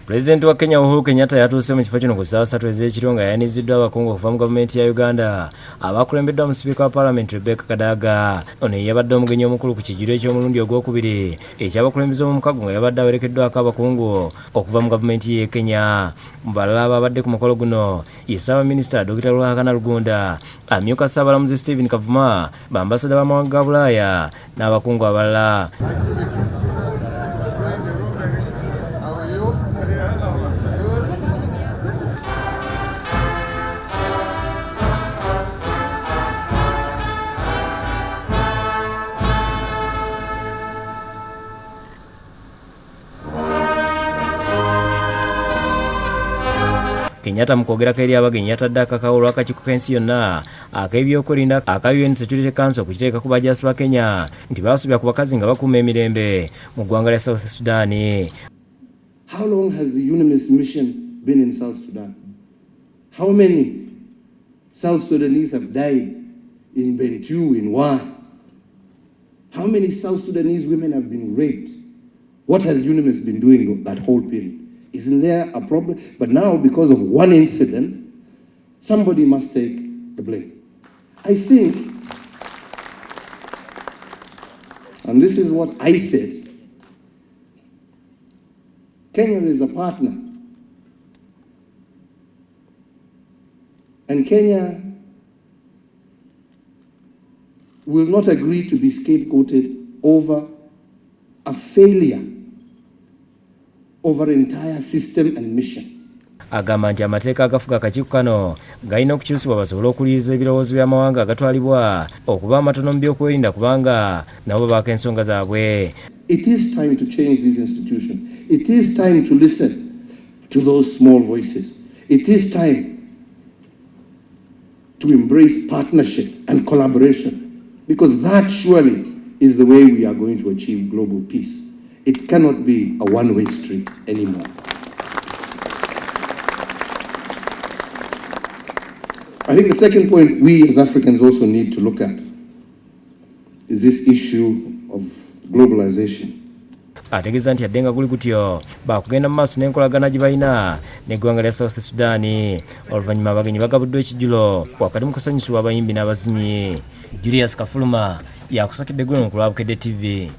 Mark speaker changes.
Speaker 1: Pulezidenti wa Kenya Uhuru Kenyatta yatuuse mu kifo kino ku ssaawa 3 ez'ekiro nga yayaniziddwa abakungu okuva mu gavumenti ya Uganda abakulembeddwa mu sipiika wa Paalamenti Rebecca Kadaga. Ono yabadde omugenyi omukulu ku kijjulo eky'omulundi ogwokubiri ekyabakulembeze b'omukago nga yabadde awerekeddwako abakungu okuva mu gavumenti y'e Kenya. Mu balala ababadde ku mukolo guno ye Ssaabaminisita Dr. Ruhakana Rugunda, amyuka Ssaabalamuzi Stephen Kavuma, bambasada b'amawanga ga Bulaaya n'abakungu abalala. Kenyatta mu kwogerako eri abagenyi yatadde akakawulo akakiiko k'ensi yonna ak'ebyokwerinda aka UN Security Council okukiteeka ku bajaasi ba Kenya nti baasubya ku bakazi nga bakuuma emirembe mu ggwanga lya South Sudan.
Speaker 2: How long has the UNMISS mission been in South Sudan? How many South Sudanese have died in Bentiu, in Wa? How many South Sudanese women have been raped? What has UNMISS been doing that whole period? Isn't there a problem? But now, because of one incident, somebody must take the blame. I think, and this is what I said, Kenya is a partner. And Kenya will not agree to be scapegoated over a failure over an entire system and mission.
Speaker 1: Agamba nti amateeka agafuga akakiiko kano galina okukyusibwa basobole okuliyiriza ebirowoozo by'amawanga agatwalibwa okuba amatono mu byokwerinda kubanga nabo babaako ensonga zaabwe.
Speaker 2: It is time to change these institutions. It is time to listen to those small voices. It is time to embrace partnership and collaboration, because that surely is the way we are going to achieve global peace. It cannot be a one-way street anymore. I think the second point we as Africans also need to look at is this issue of globalization.
Speaker 1: Ategeeza nti yadde nga guli gutyo baakugenda mu maaso n'enkolagana gye balina n'eggwanga lya South Sudan. Oluvannyuma abagenyi bagabuddwa ekijjulo wakati mu kusanyusibwa abayimbi n'abazinyi. Julius Kafuluma yakusakidde gwe mu kulwa Bukedde TV.